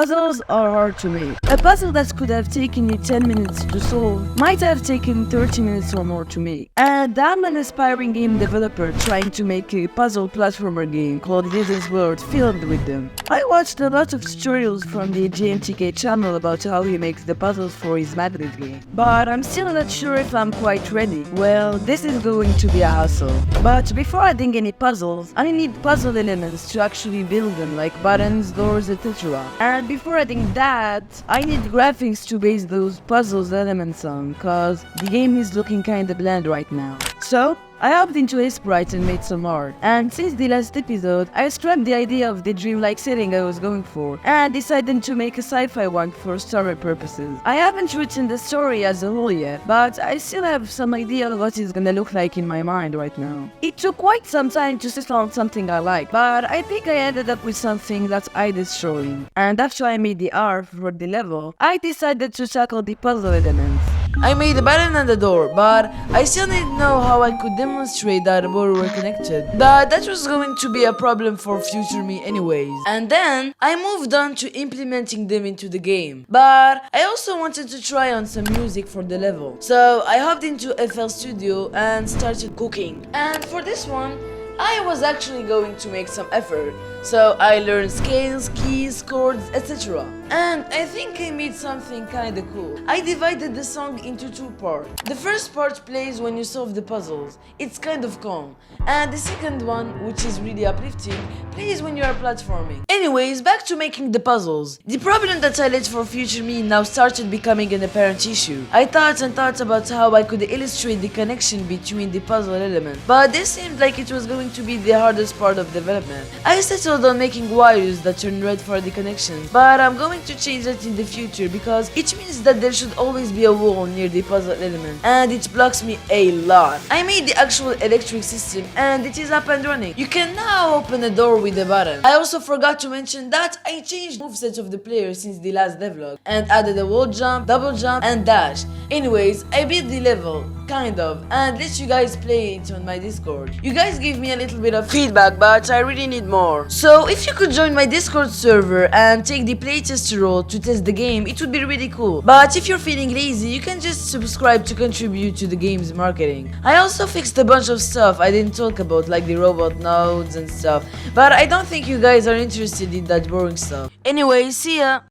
Puzzles are hard to make. A puzzle that could have taken you 10 minutes to solve might have taken 30 minutes or more to make. And I'm an aspiring game developer trying to make a puzzle platformer game called This World filled with them. I watched a lot of tutorials from the GMTK channel about how he makes the puzzles for his Madrid game, but I'm still not sure if I'm quite ready. Well, this is going to be a hassle. But before adding any puzzles, I need puzzle elements to actually build them, like buttons, doors, etc. And before adding that, I need graphics to base those puzzles elements on, cause the game is looking kinda bland right now. So, I hopped into a sprite and made some art, and since the last episode, I scrapped the idea of the dreamlike setting I was going for, and decided to make a sci-fi one for story purposes. I haven't written the story as a whole yet, but I still have some idea of what it's gonna look like in my mind right now. It took quite some time to settle on something I like, but I think I ended up with something that I destroyed. And after I made the art for the level, I decided to tackle the puzzle elements. I made a button and a door, but I still didn't know how I could demonstrate that both were connected. But that was going to be a problem for future me anyways. And then I moved on to implementing them into the game. But I also wanted to try on some music for the level. So I hopped into FL Studio and started cooking. And for this one, I was actually going to make some effort, so I learned scales, keys, chords, etc. And I think I made something kinda cool. I divided the song into two parts. The first part plays when you solve the puzzles, it's kind of calm. And the second one, which is really uplifting, plays when you are platforming. Anyways, back to making the puzzles. The problem that I let for future me now started becoming an apparent issue. I thought and thought about how I could illustrate the connection between the puzzle elements, but this seemed like it was going to be the hardest part of development. I settled on making wires that turn red for the connections, but I'm going to change that in the future because it means that there should always be a wall near the puzzle element, and it blocks me a lot. I made the actual electric system and it is up and running. You can now open a door with a button. I also forgot to mention that I changed the movesets of the player since the last devlog and added a wall jump, double jump and dash. Anyways, I beat the level, kind of, and let you guys play it on my Discord. You guys gave me a little bit of feedback, but I really need more. So if you could join my Discord server and take the playtester role to test the game, it would be really cool. But if you're feeling lazy, you can just subscribe to contribute to the game's marketing. I also fixed a bunch of stuff I didn't talk about, like the robot nodes and stuff, but I don't think you guys are interested in that boring stuff. Anyway, see ya!